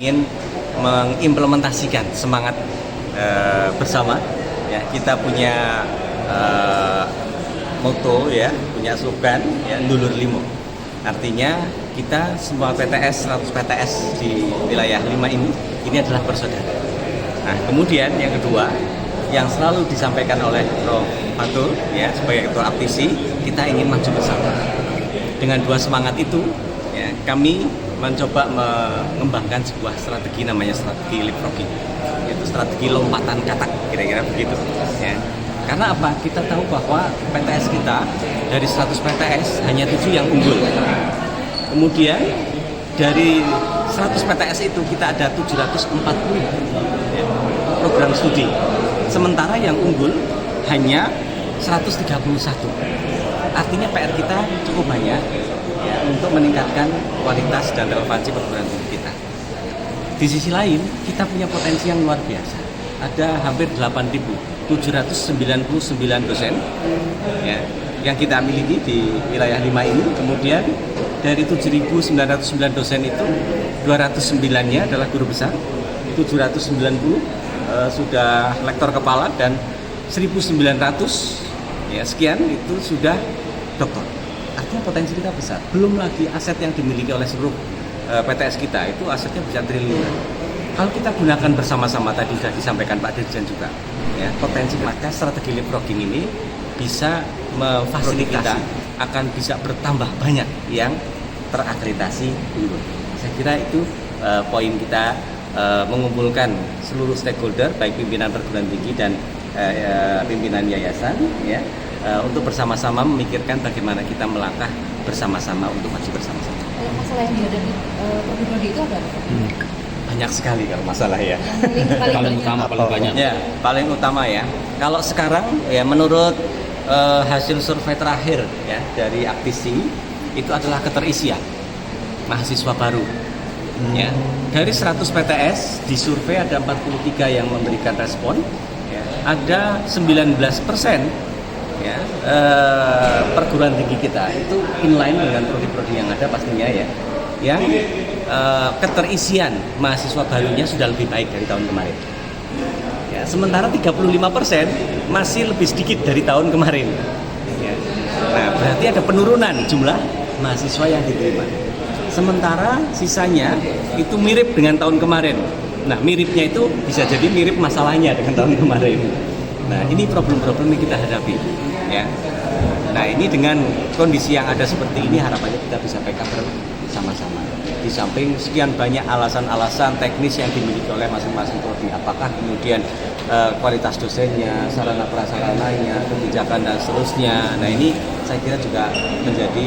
ingin mengimplementasikan semangat bersama ya. Kita punya moto ya, punya slogan ya, Ndulur Limo. Artinya kita semua PTS 100 PTS di wilayah 5 ini adalah bersaudara. Nah, kemudian yang kedua yang selalu disampaikan oleh Prof. Fatul ya, sebagai ketua Aptisi, kita ingin maju bersama. Dengan dua semangat itu ya, kami mencoba mengembangkan sebuah strategi namanya strategi leapfrogging, yaitu strategi lompatan katak, kira-kira begitu ya. Karena apa? Kita tahu bahwa PTS kita dari 100 PTS hanya 7 yang unggul. Kemudian dari 100 PTS itu kita ada 740 ya, program studi. Sementara yang unggul hanya 131. Artinya PR kita cukup banyak ya, untuk meningkatkan kualitas dan relevansi perguruan tinggi kita. Di sisi lain, kita punya potensi yang luar biasa. Ada hampir 8.799 dosen ya, yang kita miliki di wilayah 5 ini. Kemudian dari 7.909 dosen itu 209-nya adalah guru besar, 790 sudah lektor kepala, dan 1.900 ya sekian itu sudah doktor. Artinya potensi kita besar. Belum lagi aset yang dimiliki oleh seluruh PTS kita, itu asetnya bisa triliunan. Kalau kita gunakan bersama-sama, tadi sudah disampaikan Pak Dirjen juga ya, potensi, maka strategi leapfrogging ini bisa memfasilitasi, akan bisa bertambah banyak yang terakreditasi dulu. Saya kira itu poin kita, mengumpulkan seluruh stakeholder, baik pimpinan perguruan tinggi dan pimpinan yayasan ya, untuk bersama-sama memikirkan bagaimana kita melangkah bersama-sama untuk maju bersama-sama. Kalau masalah yang dihadapi perguruan itu ada apa? Banyak sekali kalau masalah ya. Paling utama, paling banyak. Ya, paling utama ya. Kalau sekarang ya, menurut hasil survei terakhir ya dari Aptisi, itu adalah keterisian mahasiswa baru. Ya, dari 100 PTS di survei ada 43 yang memberikan respon, ya, ada 19% ya, perguruan tinggi kita itu inline dengan prodi-prodi yang ada pastinya ya, yang keterisian mahasiswa barunya sudah lebih baik dari tahun kemarin ya, sementara 35% masih lebih sedikit dari tahun kemarin ya. Nah, berarti ada penurunan jumlah mahasiswa yang diterima, sementara sisanya itu mirip dengan tahun kemarin. Nah, miripnya itu bisa jadi mirip masalahnya dengan tahun kemarin. Nah, ini problem-problem yang kita hadapi ya. Nah, ini dengan kondisi yang ada seperti ini, harapannya kita bisa backup bersama-sama. Di samping sekian banyak alasan-alasan teknis yang dimiliki oleh masing-masing prodi, apakah kemudian kualitas dosennya, sarana prasarananya, kebijakan dan seterusnya. Nah, ini saya kira juga menjadi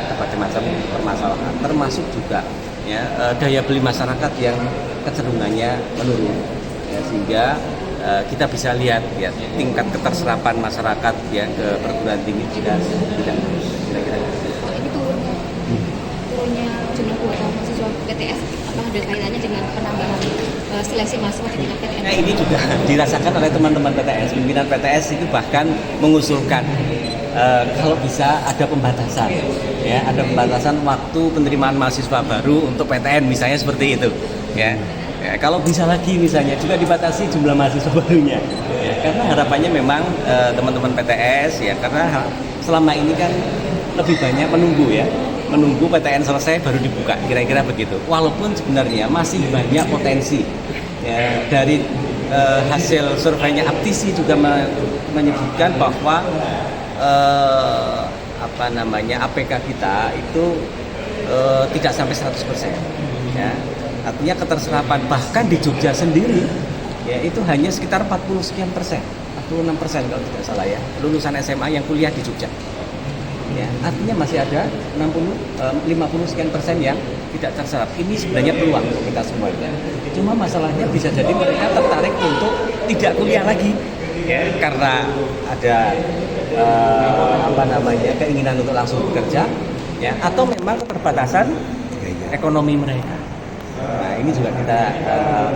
berbagai macam permasalahan, termasuk juga ya, daya beli masyarakat yang kecenderungannya menurun ya, sehingga kita bisa lihat ya, tingkat keterserapan masyarakat ya ke perguruan tinggi tidak kira-kira. Ini turunnya jumlah kuota mahasiswa PTS, apakah ada kaitannya dengan penambahan seleksi mahasiswa di tingkat PTN? Nah, ini juga dirasakan oleh teman-teman PTS. Pimpinan PTS itu bahkan mengusulkan kalau bisa ada pembatasan ya, ada pembatasan waktu penerimaan mahasiswa baru untuk PTN misalnya, seperti itu ya. Ya, kalau bisa lagi misalnya juga dibatasi jumlah mahasiswa barunya ya, karena harapannya memang teman-teman PTS ya, karena selama ini kan lebih banyak menunggu PTN selesai baru dibuka, kira-kira begitu. Walaupun sebenarnya masih banyak potensi ya, dari hasil surveinya Aptisi juga menyebutkan bahwa APK kita itu tidak sampai 100% ya. Artinya keterserapan bahkan di Jogja sendiri ya, itu hanya sekitar 40 sekian persen, 46% kalau tidak salah ya, lulusan SMA yang kuliah di Jogja ya. Artinya masih ada 50 sekian persen yang tidak terserap. Ini sebenarnya peluang untuk kita semua ya. Cuma masalahnya bisa jadi mereka tertarik untuk tidak kuliah lagi ya, karena ada keinginan untuk langsung bekerja ya, atau memang keterbatasan ekonomi mereka. Nah, ini juga kita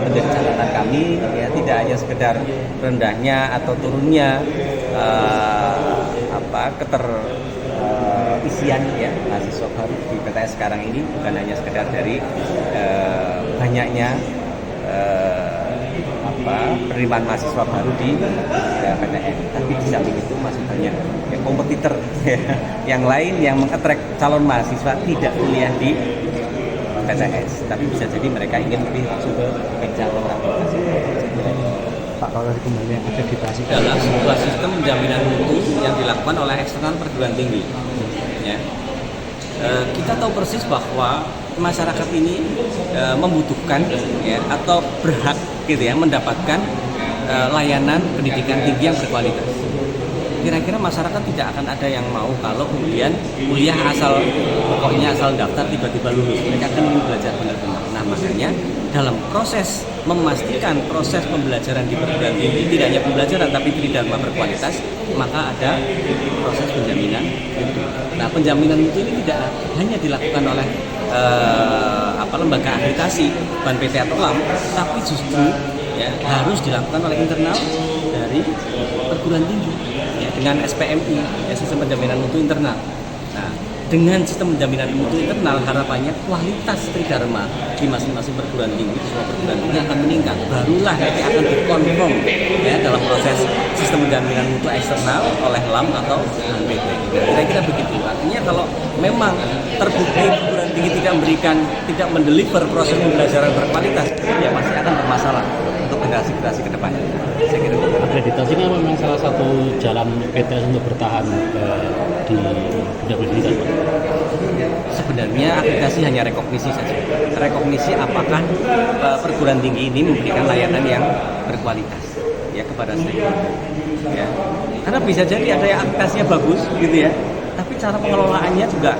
menjadi catatan kami ya, tidak hanya sekedar rendahnya atau turunnya keterisian ya mahasiswa baru di PTS sekarang ini, bukan hanya sekedar dari banyaknya penerimaan mahasiswa baru di PTN. Tapi di samping itu masih banyak kompetitor yang lain yang mengattract calon mahasiswa tidak kuliah di PTS, tapi bisa jadi mereka ingin lebih langsung ke jenjang rehabilitasi. Pak, kalau dari kembali yang akreditasi Adalah sebuah sistem jaminan mutu yang dilakukan oleh eksternal perguruan tinggi. Ya. Kita tahu persis bahwa masyarakat ini membutuhkan ya, atau berhak gitu ya mendapatkan layanan pendidikan tinggi yang berkualitas. Kira-kira masyarakat tidak akan ada yang mau kalau kemudian kuliah pokoknya asal daftar tiba-tiba lulus. Mereka akan ingin belajar benar-benar. Nah, makanya dalam proses memastikan proses pembelajaran di perguruan tinggi tidak hanya pembelajaran tapi tridharma berkualitas, maka ada proses penjaminan mutu. Nah, penjaminan mutu ini tidak hanya dilakukan oleh lembaga akreditasi BAN-PT atau LAM, tapi justru ya, harus dilakukan oleh internal dari perguruan tinggi ya, dengan SPMI, ya, sistem penjaminan mutu internal. Nah, dengan sistem penjaminan mutu internal harapannya kualitas tridharma di masing-masing perguruan tinggi, semua perguruan tinggi akan meningkat. Barulah nanti akan dikonfirm ya dalam proses sistem penjaminan mutu eksternal oleh LAM atau BAN-PT. Kira-kira begitu. Artinya kalau memang terbukti perguruan tinggi tidak mendeliver proses pembelajaran berkualitas, ya pasti akan bermasalah untuk generasi-generasi ke depan. Saya kira akreditasi kan memang salah satu jalan PTS untuk bertahan di dunia pendidikan, Pak. Sebenarnya akreditasi hanya rekognisi saja. Rekognisi apakah perguruan tinggi ini memberikan layanan yang berkualitas ya kepada stakeholder. Ya. Karena bisa jadi ada yang akreditasinya bagus gitu ya, tapi cara pengelolaannya juga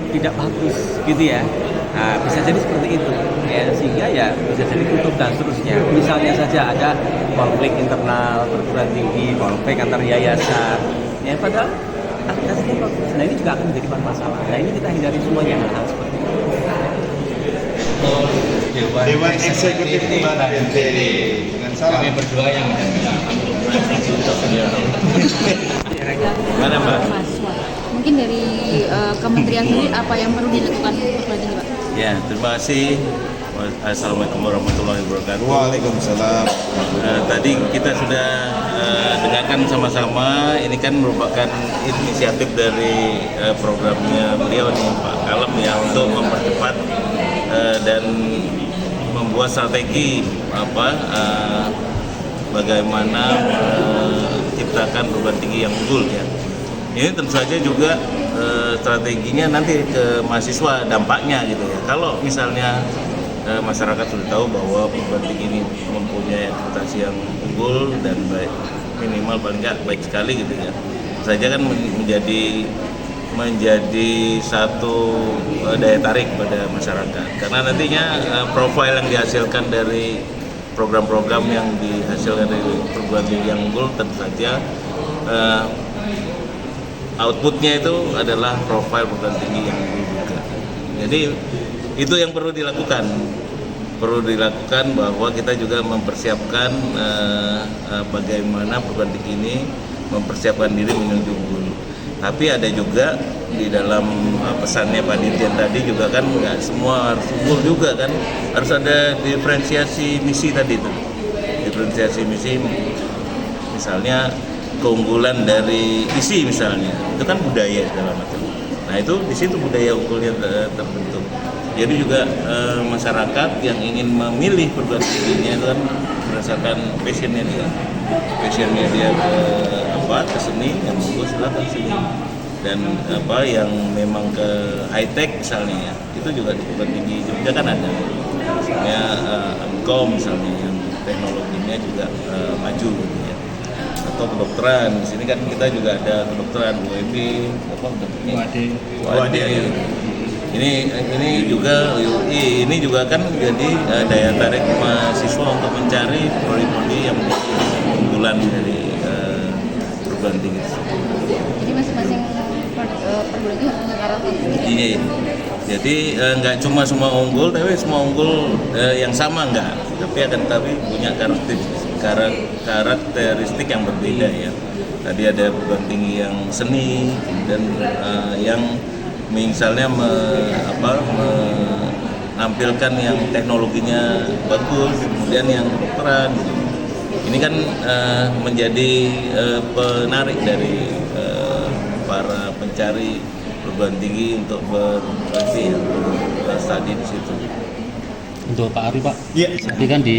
tidak bagus gitu ya. Nah, bisa jadi seperti itu ya, sehingga ya bisa jadi tutup dan seterusnya. Misalnya saja ada konflik internal perguruan tinggi, konflik antar yayasan ya, padahal akreditasinya bagus. Nah, ini juga akan menjadi masalah. Nah, ini kita hindari semuanya hal-hal seperti itu. Dewan Eksekutif BAN-PT dengan salam. Kami berdua yang Mana, Mbak? Mahasiswa. Mungkin dari kementerian sendiri apa yang perlu dilakukan perguruan tinggi, Pak? Ya, terima kasih. Assalamualaikum warahmatullahi wabarakatuh. Waalaikumsalam. Tadi kita sudah dengarkan sama-sama. Ini kan merupakan inisiatif dari programnya beliau nih, Pak Kalem ya, untuk mempercepat dan membuat strategi bagaimana menciptakan perguruan tinggi yang unggul ya. Ini tentu saja juga strateginya nanti ke mahasiswa dampaknya gitu ya. Kalau misalnya masyarakat sudah tahu bahwa perguruan tinggi ini mempunyai akreditasi yang unggul dan baik, minimal paling nggak baik sekali gitu ya, saja kan menjadi satu daya tarik pada masyarakat, karena nantinya profil yang dihasilkan dari program-program yang dihasilkan dari perguruan tinggi yang unggul tentu saja outputnya itu adalah profil perguruan tinggi yang unggul juga. Jadi itu yang perlu dilakukan bahwa kita juga mempersiapkan bagaimana perguruan tinggi ini mempersiapkan diri menuju unggul. Tapi ada juga di dalam pesannya Pak Dirjen tadi juga kan nggak semua harus unggul juga kan, harus ada diferensiasi misi tadi itu. Diferensiasi misi misalnya keunggulan dari isi misalnya, itu kan budaya segala macam. Nah itu di situ budaya unggulnya terbentuk. Jadi juga masyarakat yang ingin memilih perguruan tingginya itu kan berdasarkan passionnya dia ke seni, yang bagus silakan seni, dan yang memang ke high tech misalnya ya, itu juga di perguruan tinggi Jogja kan ada, misalnya Amkom misalnya yang teknologinya juga maju gitu ya, atau kedokteran. Di sini kan kita juga ada kedokteran UEB, UAD. Ini juga UI, ini juga kan jadi daya tarik mahasiswa untuk mencari prodi-prodi yang unggulan dari perguruan tinggi. Jadi masing-masing perguruan tinggi harus punya karakteristik. Iya. Jadi nggak cuma semua unggul, tapi semua unggul yang sama enggak, tapi punya karakteristik yang berbeda ya. Tadi ada perguruan tinggi yang seni dan yang misalnya nampilkan yang teknologinya bagus, kemudian yang kedokteran. Gitu. Ini kan menjadi penarik dari para pencari perguruan tinggi untuk berprestasi, untuk studi di situ. Untuk Pak Ari, Pak, Iya. tadi kan di